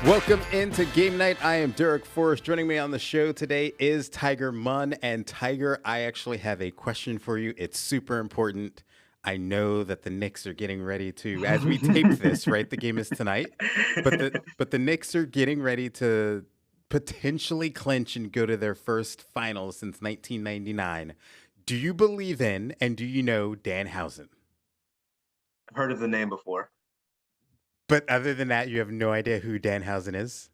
Welcome into Game Night. I am Derek Forrest. Joining me on the show today is Tiger Munn. And Tiger, I actually have a question for you. It's super important. I know that the Knicks are getting ready to, as we tape this, right? The game is tonight, but the Knicks are getting ready to potentially clinch and go to their first finals since 1999. Do you believe in and do you know Danhausen? I've heard of the name before. But other than that, you have no idea who Danhausen is?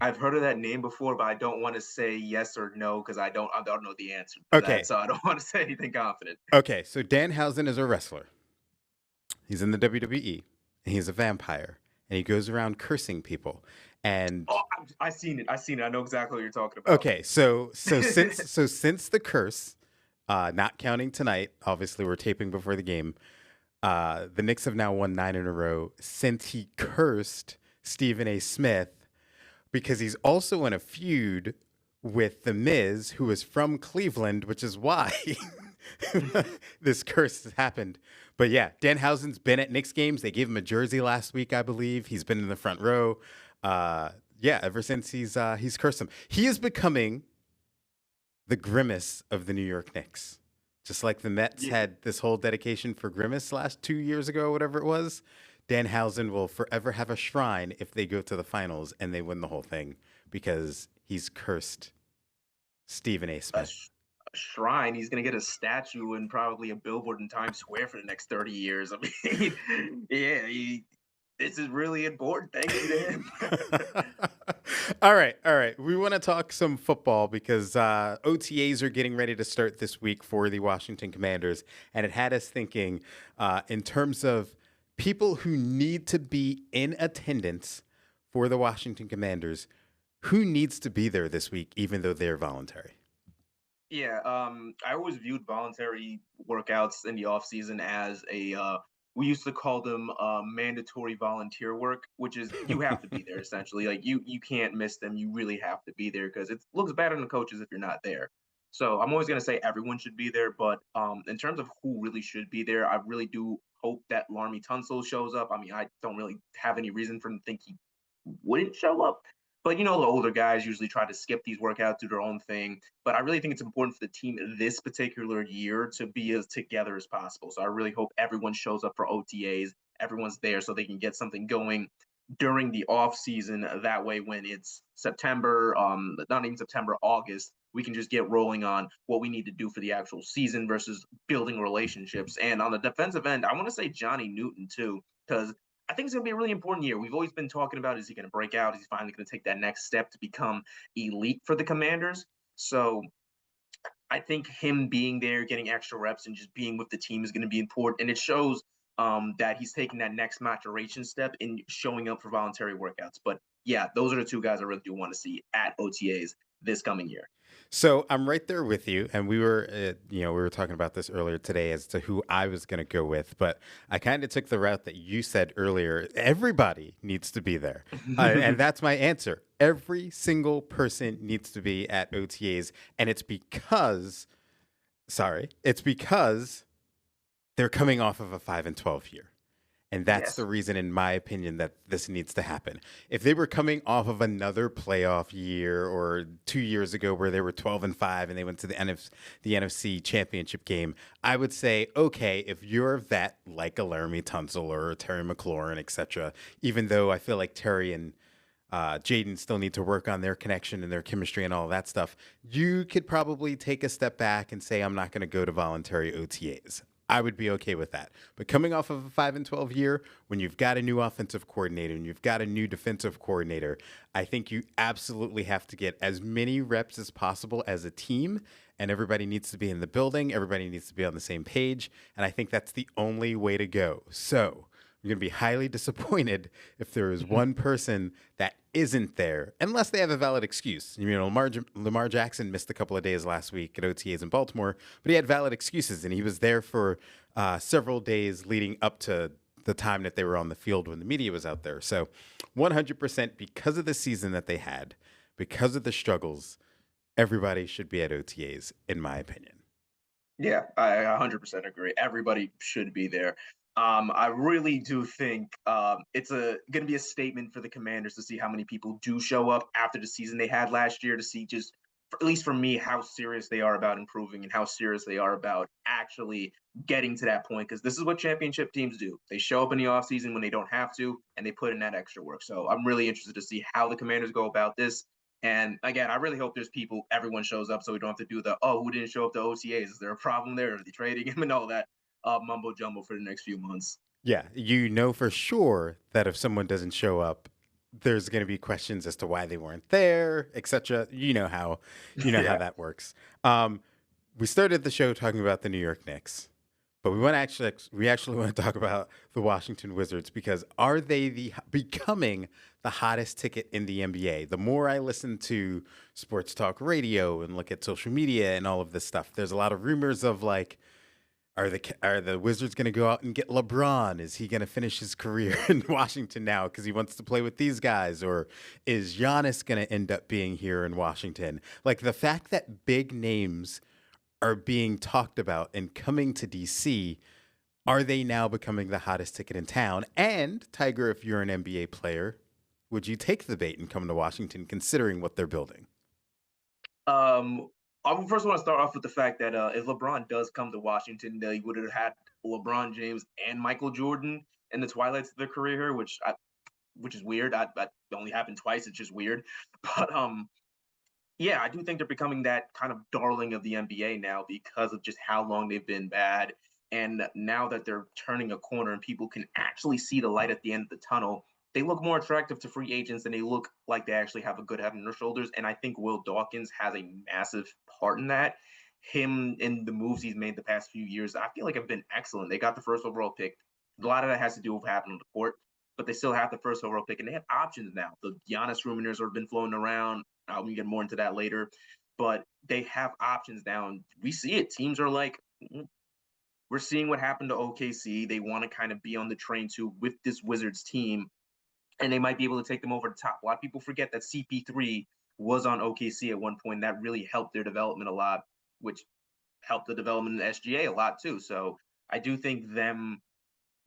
I've heard of that name before, but I don't want to say yes or no because I don't know the answer to that. Okay. So I don't want to say anything confident. Okay. So Danhausen is a wrestler. He's in the WWE, and he's a vampire, and he goes around cursing people. And Oh, I seen it. I seen it. I know exactly what you're talking about. okay, so since the curse, not counting tonight, obviously we're taping before the game. The Knicks have now won 9 in a row since he cursed Stephen A. Smith because he's also in a feud with The Miz, who is from Cleveland, which is why this curse has happened. But yeah, Danhausen's been at Knicks games. They gave him a jersey last week, I believe. He's been in the front row. Yeah, ever since he's cursed him. He is becoming the grimace of the New York Knicks. Just like the Mets Yeah, had this whole dedication for Grimace last 2 years ago, whatever it was, Danhausen will forever have a shrine if they go to the finals and they win the whole thing because he's cursed Stephen A. a, Smith. sh- a shrine. He's gonna get a statue and probably a billboard in Times Square for the next 30 years. I mean, yeah, this is really important. Thank you to him. All right, all right. We want to talk some football because OTAs are getting ready to start this week for the Washington Commanders, and it had us thinking in terms of people who need to be in attendance for the Washington Commanders. Who needs to be there this week, even though they're voluntary? Yeah, I always viewed voluntary workouts in the off season as we used to call them mandatory volunteer work, which is you have to be there essentially. Like you can't miss them. You really have to be there because it looks bad on the coaches if you're not there. So I'm always gonna say everyone should be there, but in terms of who really should be there, I really do hope that Larmy Tunsil shows up. I mean, I don't really have any reason for him to think he wouldn't show up. But the older guys usually try to skip these workouts, do their own thing. But I really think it's important for the team this particular year to be as together as possible. So I really hope everyone shows up for OTAs, everyone's there so they can get something going during the off season. That way, when it's September, not even September, August, we can just get rolling on what we need to do for the actual season versus building relationships. And on the defensive end, I want to say Johnny Newton too, because I think it's going to be a really important year. We've always been talking about, is he going to break out? Is he finally going to take that next step to become elite for the Commanders? So I think him being there, getting extra reps, and just being with the team is going to be important. And it shows that he's taking that next maturation step in showing up for voluntary workouts. But yeah, those are the two guys I really do want to see at OTAs this coming year. So I'm right there with you, and we were talking about this earlier today as to who I was going to go with, but I kind of took the route that you said earlier. Everybody needs to be there, and that's my answer. Every single person needs to be at OTAs, and it's because they're coming off of a 5-12 year. And that's the Yes. reason, in my opinion, that this needs to happen. If they were coming off of another playoff year or 2 years ago where they were 12-5 and they went to the NFC Championship game, I would say, okay, if you're a vet like a Laramie Tunsil or a Terry McLaurin, etc., even though I feel like Terry and Jaden still need to work on their connection and their chemistry and all that stuff, you could probably take a step back and say, I'm not going to go to voluntary OTAs. I would be okay with that. But coming off of a 5-12 year, when you've got a new offensive coordinator and you've got a new defensive coordinator, I think you absolutely have to get as many reps as possible as a team. And everybody needs to be in the building. Everybody needs to be on the same page. And I think that's the only way to go. So I'm going to be highly disappointed if there is one person that isn't there, unless they have a valid excuse. Lamar Jackson missed a couple of days last week at OTAs in Baltimore, but he had valid excuses, and he was there for several days leading up to the time that they were on the field when the media was out there. So 100% because of the season that they had, because of the struggles, everybody should be at OTAs, in my opinion. Yeah, I 100% agree. Everybody should be there. I really do think it's going to be a statement for the Commanders to see how many people do show up after the season they had last year to see just, at least for me, how serious they are about improving and how serious they are about actually getting to that point. Because this is what championship teams do. They show up in the offseason when they don't have to, and they put in that extra work. So I'm really interested to see how the Commanders go about this. And again, I really hope there's everyone shows up so we don't have to do the, oh, who didn't show up to OTAs? Is there a problem there? Are they trading him and all that? Mumbo jumbo for the next few months. Yeah, you know for sure that if someone doesn't show up, there's going to be questions as to why they weren't there, etc. You know how Yeah. that works. Um, we started the show talking about the New York Knicks, but we actually want to talk about the Washington Wizards because are they becoming the hottest ticket in the NBA? The more I listen to sports talk radio and look at social media and all of this stuff, there's a lot of rumors of like, are the Wizards going to go out and get LeBron? Is he going to finish his career in Washington now because he wants to play with these guys? Or is Giannis going to end up being here in Washington? Like the fact that big names are being talked about and coming to DC, are they now becoming the hottest ticket in town? And Tiger, if you're an NBA player, would you take the bait and come to Washington considering what they're building? Um, I first want to start off with the fact that if LeBron does come to Washington, they would have had LeBron James and Michael Jordan in the twilights of their career here, which is weird. That only happened twice. It's just weird. But yeah, I do think they're becoming that kind of darling of the NBA now because of just how long they've been bad. And now that they're turning a corner and people can actually see the light at the end of the tunnel, they look more attractive to free agents and they look like they actually have a good head on their shoulders. And I think Will Dawkins has a massive part in that. Him and the moves he's made the past few years, I feel like have been excellent. They got the first overall pick. A lot of that has to do with what happened on the court, but they still have the first overall pick and they have options now. The Giannis rumors have been floating around. We can get more into that later, but they have options now, and we see it. Teams are like, we're seeing what happened to OKC. They want to kind of be on the train too with this Wizards team, and they might be able to take them over the top. A lot of people forget that CP3 was on OKC at one point. That really helped their development a lot, which helped the development in the SGA a lot too. So I do think them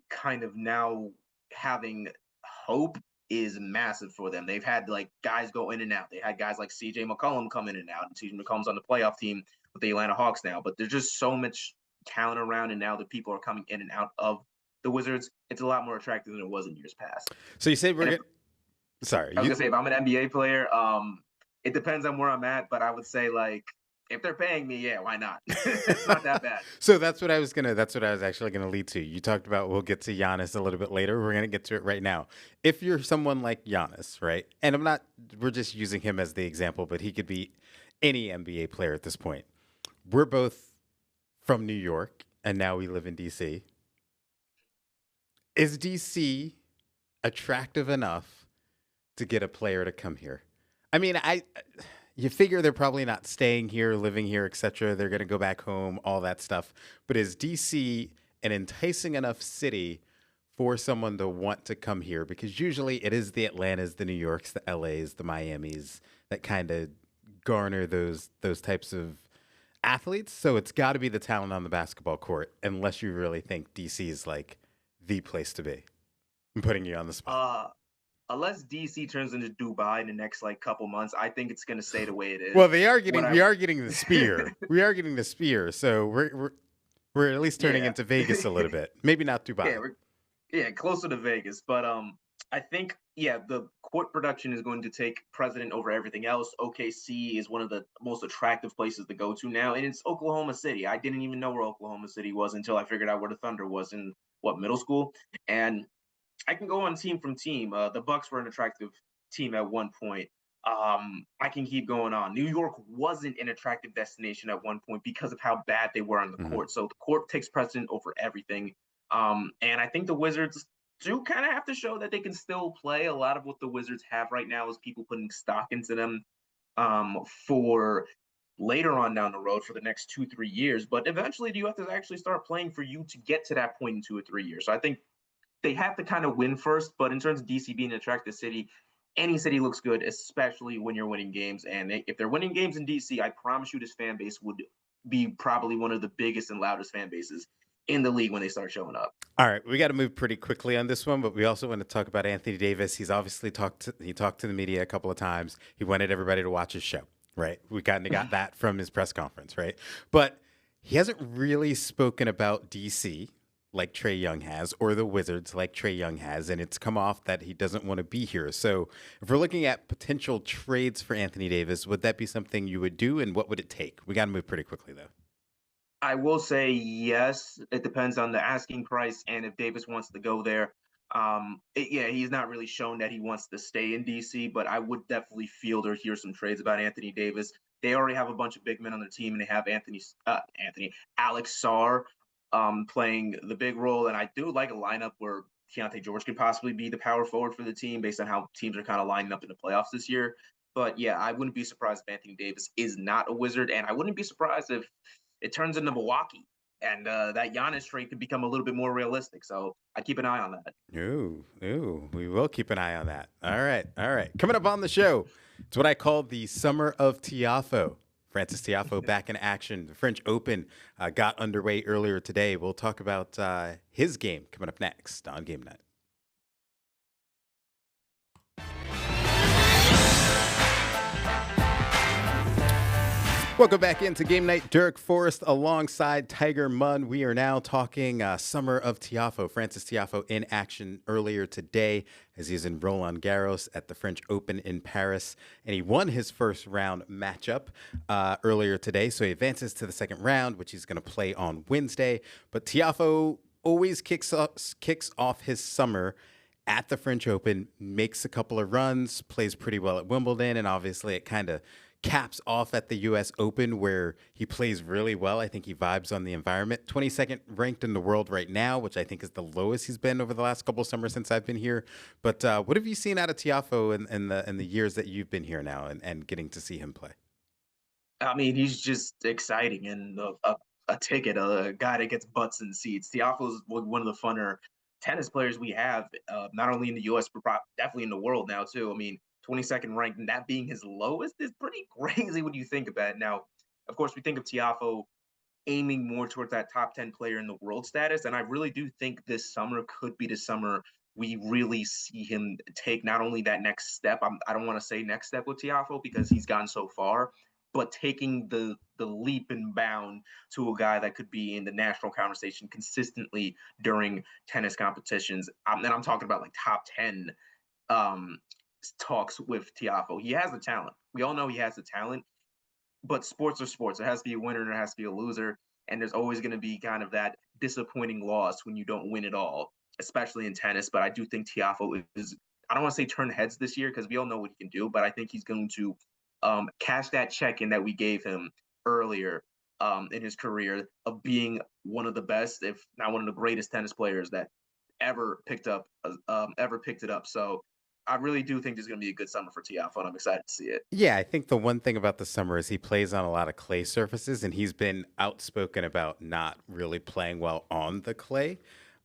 kind of now having hope is massive for them. They've had like guys go in and out. They had guys like CJ McCollum come in and out, and CJ McCollum's on the playoff team with the Atlanta Hawks now. But there's just so much talent around, and now the people are coming in and out of the Wizards. It's a lot more attractive than it was in years past. So you say And if sorry, I was gonna say, if I'm an NBA player, it depends on where I'm at, but I would say like if they're paying me, yeah, why not? It's not that bad. So that's what I was actually gonna lead to. You talked about we'll get to Giannis a little bit later. We're gonna get to it right now. If you're someone like Giannis, right? And we're just using him as the example, but he could be any NBA player at this point. We're both from New York and now we live in DC. Is DC attractive enough to get a player to come here? I mean, you figure they're probably not staying here, living here, etc. They're going to go back home, all that stuff. But is DC an enticing enough city for someone to want to come here? Because usually it is the Atlantas, the New Yorks, the LAs, the Miamis that kind of garner those types of athletes. So it's got to be the talent on the basketball court, unless you really think DC is like the place to be. I'm putting you on the spot. Uh, Unless DC turns into Dubai in the next like couple months, I think it's gonna stay the way it Well, is. they are What getting I we are getting the spear. We are getting the spear. So we're at least turning yeah. into Vegas a little bit. Maybe not Yeah, Dubai. yeah, closer to Vegas. But I think yeah, the court production is going to take precedent over everything else. OKC is one of the most attractive places to go to now, and it's Oklahoma City. I didn't even know where Oklahoma City was until I figured out where the Thunder was in middle school. And I can go on team from team. The Bucks were an attractive team at one point. I can keep going on. New York wasn't an attractive destination at one point because of how bad they were on the Mhm. court. So the court takes precedent over everything. And I think the Wizards do kind of have to show that they can still play. A lot of what the Wizards have right now is people putting stock into them for later on down the road for the next 2, 3 years. But eventually, you have to actually start playing for you to get to that point in 2 or 3 years. So I think they have to kind of win first. But in terms of DC being an attractive city, any city looks good, especially when you're winning games. And if they're winning games in DC, I promise you this fan base would be probably one of the biggest and loudest fan bases in the league when they start showing up. All right, we got to move pretty quickly on this one, but we also want to talk about Anthony Davis. He's obviously talked to the media a couple of times. He wanted everybody to watch his show, right? We kind of got that from his press conference, right? But he hasn't really spoken about DC like Trae Young has, or the Wizards like Trae Young has, and it's come off that he doesn't want to be here. So if we're looking at potential trades for Anthony Davis, would that be something you would do, and what would it take? We got to move pretty quickly, though. I will say yes. It depends on the asking price and if Davis wants to go there. Yeah, he's not really shown that he wants to stay in DC, but I would definitely field or hear some trades about Anthony Davis. They already have a bunch of big men on their team, and they have Alex Sarr playing the big role. And I do like a lineup where Keontae George could possibly be the power forward for the team based on how teams are kind of lining up in the playoffs this year. But yeah, I wouldn't be surprised if Anthony Davis is not a Wizard, and I wouldn't be surprised if it turns into Milwaukee and that Giannis trade could become a little bit more realistic. So I keep an eye on that. Ooh, we will keep an eye on that. All right. Coming up on the show, it's what I call the Summer of Tiafoe. Frances Tiafoe back in action. The French Open got underway earlier today. We'll talk about his game coming up next on Game Night. Welcome back into Game Night. Derek Forrest alongside Tiger Munn. We are now talking Summer of Tiafoe. Frances Tiafoe in action earlier today as he's in Roland Garros at the French Open in Paris. And he won his first round matchup earlier today. So he advances to the second round, which he's going to play on Wednesday. But Tiafoe always kicks off his summer at the French Open, makes a couple of runs, plays pretty well at Wimbledon, and obviously it kind of caps off at the U.S. Open where he plays really well. I think he vibes on the environment. 22nd ranked in the world right now, which I think is the lowest he's been over the last couple of summers since I've been here. But what have you seen out of Tiafoe in the years that you've been here now and getting to see him play? I mean, he's just exciting and a ticket, a guy that gets butts in seats. Tiafoe is one of the funner tennis players we have, not only in the U.S., but definitely in the world now, too. I mean, 22nd ranked, and that being his lowest is pretty crazy when you think about it. Now, of course, we think of Tiafoe aiming more towards that top 10 player in the world status. And I really do think this summer could be the summer we really see him take not only that next step. I don't want to say next step with Tiafoe because he's gone so far, but taking the leap and bound to a guy that could be in the national conversation consistently during tennis competitions. And I'm talking about like top 10 talks with Tiafoe. He has the talent. We all know he has the talent, but sports are sports. There has to be a winner and there has to be a loser. And there's always going to be kind of that disappointing loss when you don't win it all, especially in tennis. But I do think Tiafoe is, I don't want to say turn heads this year because we all know what he can do, but I think he's going to cash that check in that we gave him earlier in his career of being one of the best, if not one of the greatest tennis players that ever picked it up. So I really do think there's going to be a good summer for Tiafoe, and I'm excited to see it. Yeah, I think the one thing about the summer is he plays on a lot of clay surfaces, and he's been outspoken about not really playing well on the clay.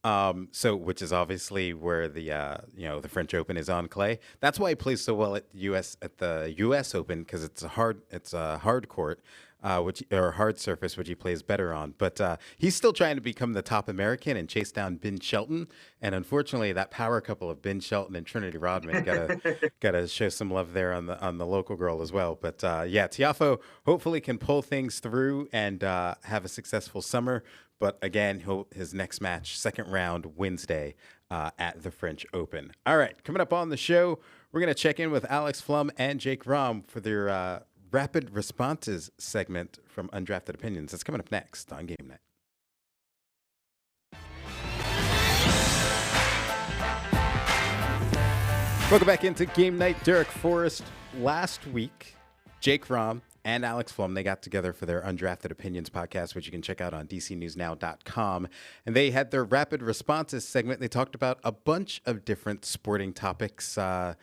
So, which is obviously where the French Open is on clay. That's why he plays so well at the U.S. Open because it's a hard court, or hard surface, which he plays better on. But he's still trying to become the top American and chase down Ben Shelton. And unfortunately, that power couple of Ben Shelton and Trinity Rodman gotta show some love there on the local girl as well. But yeah, Tiafoe hopefully can pull things through and have a successful summer. But again, his next match, second round, Wednesday at the French Open. All right, coming up on the show, we're going to check in with Alex Flum and Jake Rahm for their Rapid Responses segment from Undrafted Opinions. That's coming up next on Game Night. Welcome back into Game Night. Derek Forrest. Last week, Jake Rahm and Alex Flum, they got together for their Undrafted Opinions podcast, which you can check out on dcnewsnow.com. And they had their Rapid Responses segment. They talked about a bunch of different sporting topics that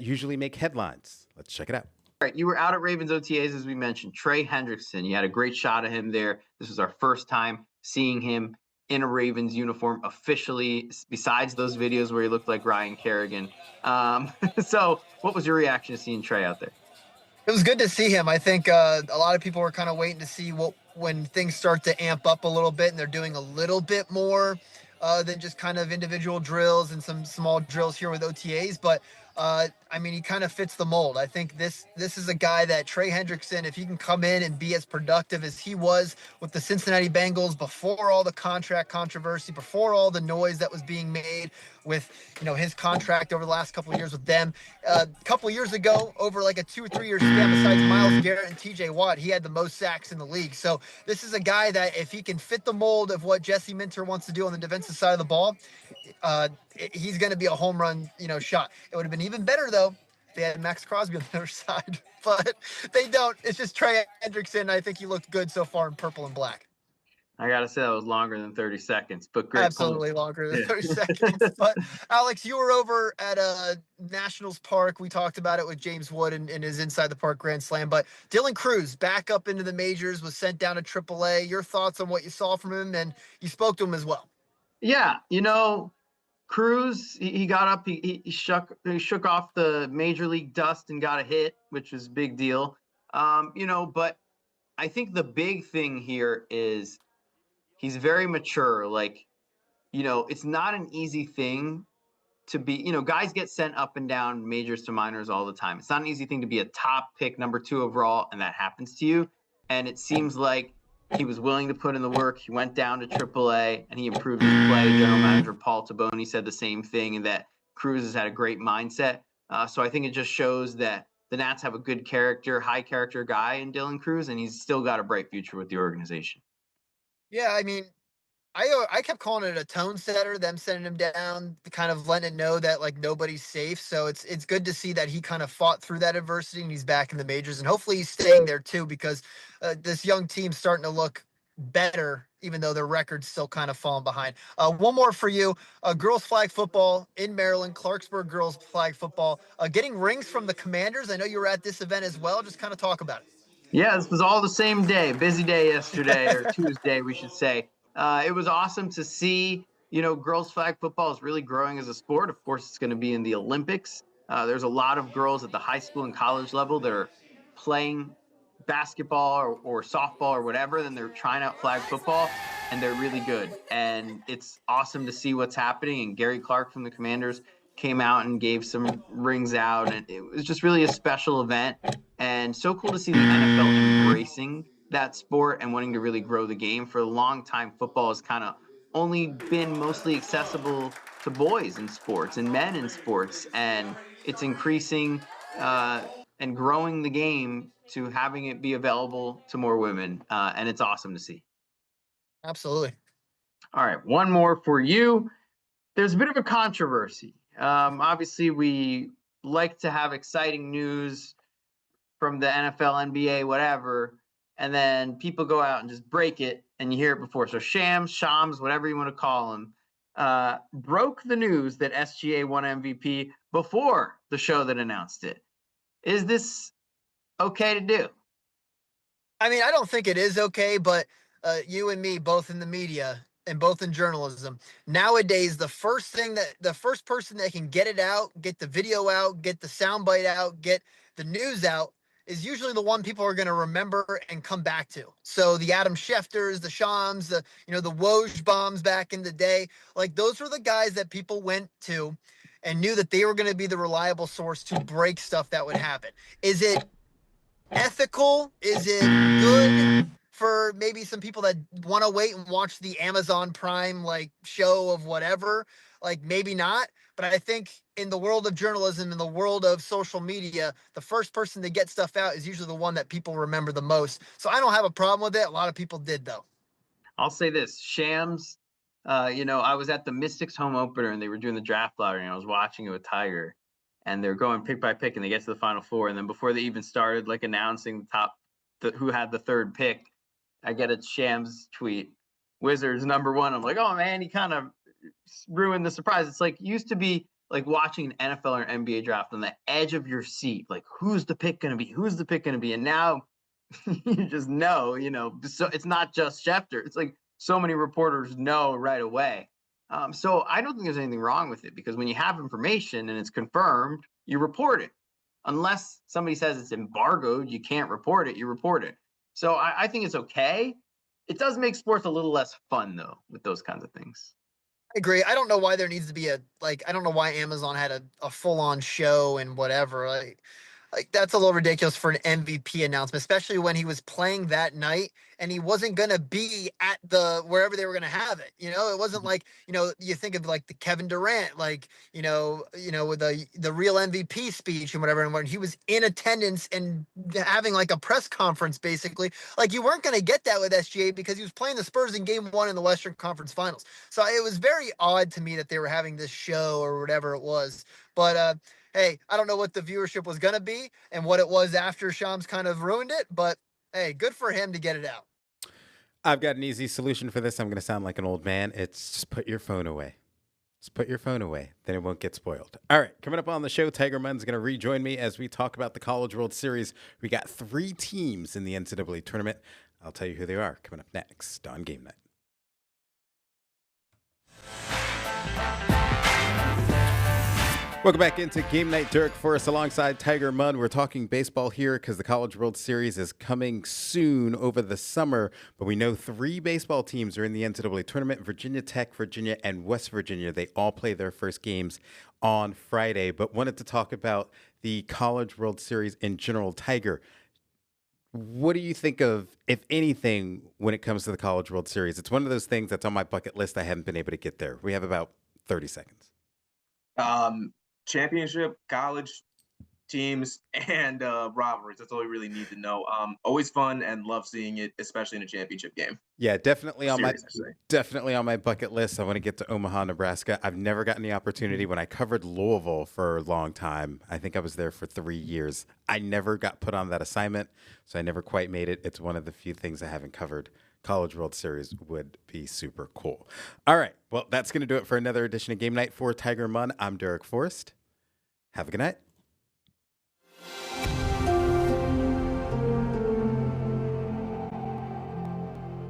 usually make headlines. Let's check it out. All right, you were out at Ravens OTAs, as we mentioned. Trey Hendrickson, you had a great shot of him there. This was our first time seeing him in a Ravens uniform officially, besides those videos where he looked like Ryan Kerrigan. So what was your reaction to seeing Trey out there? It was good to see him. I think a lot of people were kind of waiting to see what when things start to amp up a little bit and they're doing a little bit more than just kind of individual drills and some small drills here with OTAs. But I mean, he kind of fits the mold. I think this is a guy that Trey Hendrickson, if he can come in and be as productive as he was with the Cincinnati Bengals before all the contract controversy, before all the noise that was being made with his contract over the last couple of years with them. A couple of years ago, over like a 2 or 3 year span, besides Myles Garrett and T.J. Watt, he had the most sacks in the league. So this is a guy that if he can fit the mold of what Jesse Minter wants to do on the defensive side of the ball, he's going to be a home run, shot. It would have been even better though if they had Max Crosby on the other side, but they don't. It's just Trey Hendrickson. I think he looked good so far in purple and black. I gotta say that was longer than 30 seconds, but great. Absolutely longer than 30 seconds. But Alex, you were over at Nationals Park. We talked about it with James Wood and his Inside the Park Grand Slam. But Dylan Cruz back up into the majors, was sent down to AAA. Your thoughts on what you saw from him, and you spoke to him as well. Yeah, Cruz, he got up, he shook off the major league dust and got a hit, which was a big deal. But I think the big thing here is he's very mature. Like, it's not an easy thing to be, guys get sent up and down majors to minors all the time. It's not an easy thing to be a top pick, number 2 overall, and that happens to you. And it seems like he was willing to put in the work. He went down to AAA and he improved his play. General manager Paul Taboni said the same thing, and that Cruz has had a great mindset. So I think it just shows that the Nats have a good character, high character guy in Dylan Cruz, and he's still got a bright future with the organization. Yeah, I mean, I kept calling it a tone setter, them sending him down, kind of letting it know that like nobody's safe. So it's good to see that he kind of fought through that adversity and he's back in the majors, and hopefully he's staying there too, because this young team's starting to look better, even though their record's still kind of falling behind. One more for you, girls flag football in Maryland, Clarksburg girls flag football, getting rings from the Commanders. I know you were at this event as well. Just kind of talk about it. Yeah, this was all the same day. Busy day yesterday, or Tuesday, we should say. It was awesome to see, girls flag football is really growing as a sport. Of course, it's going to be in the Olympics. There's a lot of girls at the high school and college level that are playing basketball or softball or whatever, then they're trying out flag football, and they're really good. And it's awesome to see what's happening. And Gary Clark from the Commanders came out and gave some rings out, and it was just really a special event. And so cool to see the NFL embracing that sport and wanting to really grow the game. For a long time, football has kind of only been mostly accessible to boys in sports and men in sports, and it's increasing and growing the game to having it be available to more women, and it's awesome to see. Absolutely. All right, one more for you. There's a bit of a controversy. Obviously, we like to have exciting news from the NFL, NBA, whatever, and then people go out and just break it, and you hear it before. So Shams, whatever you want to call him, broke the news that SGA won MVP before the show that announced it. Is this okay to do? I mean, I don't think it is okay, but you and me, both in the media and both in journalism, nowadays, the first person that can get it out, get the video out, get the soundbite out, get the news out, is usually the one people are going to remember and come back to. So the Adam Schefters, the Shams, the Woj bombs back in the day, like those were the guys that people went to and knew that they were going to be the reliable source to break stuff that would happen. Is it ethical? Is it good for maybe some people that want to wait and watch the Amazon Prime like show of whatever? Like maybe not. But I think in the world of journalism, in the world of social media, the first person to get stuff out is usually the one that people remember the most. So I don't have a problem with it. A lot of people did, though. I'll say this, Shams, I was at the Mystics home opener and they were doing the draft lottery, and I was watching it with Tiger, and they're going pick by pick, and they get to the final four. And then before they even started like announcing who had the third pick, I get a Shams tweet, Wizards #1. I'm like, oh man, he kind of ruined the surprise. It's like used to be like watching an NFL or NBA draft on the edge of your seat, like who's the pick going to be? Who's the pick going to be? And now you just know, so it's not just Schefter. It's like so many reporters know right away. So I don't think there's anything wrong with it, because when you have information and it's confirmed, you report it. Unless somebody says it's embargoed, you can't report it, you report it. So I think it's okay. It does make sports a little less fun though with those kinds of things. I agree. I don't know why there needs to be I don't know why Amazon had a full on show and whatever. Like that's a little ridiculous for an MVP announcement, especially when he was playing that night and he wasn't gonna be at the wherever they were gonna have it. It wasn't like, you think of like the Kevin Durant, like, with the real MVP speech and whatever, and when he was in attendance and having like a press conference basically, like you weren't gonna get that with SGA because he was playing the Spurs in game 1 in the Western Conference Finals. So it was very odd to me that they were having this show or whatever it was. But hey, I don't know what the viewership was going to be and what it was after Shams kind of ruined it, but hey, good for him to get it out. I've got an easy solution for this. I'm going to sound like an old man. It's just put your phone away. Just put your phone away. Then it won't get spoiled. All right. Coming up on the show, Tiger Munn's going to rejoin me as we talk about the College World Series. We got 3 teams in the NCAA tournament. I'll tell you who they are coming up next on Game Night. Welcome back into Game Night. Derek Forrest alongside Tiger Munn. We're talking baseball here because the College World Series is coming soon over the summer. But we know 3 baseball teams are in the NCAA tournament: Virginia Tech, Virginia, and West Virginia. They all play their first games on Friday. But wanted to talk about the College World Series in general. Tiger, what do you think of, if anything, when it comes to the College World Series? It's one of those things that's on my bucket list. I haven't been able to get there. We have about 30 seconds. Championship, college teams, and rivalries. That's all we really need to know. Always fun and love seeing it, especially in a championship game. Yeah, definitely on my bucket list. I want to get to Omaha, Nebraska. I've never gotten the opportunity. When I covered Louisville for a long time, I think I was there for 3 years. I never got put on that assignment, so I never quite made it. It's one of the few things I haven't covered. College World Series would be super cool. All right. Well, that's going to do it for another edition of Game Night. For Tiger Munn, I'm Derek Forrest. Have a good night.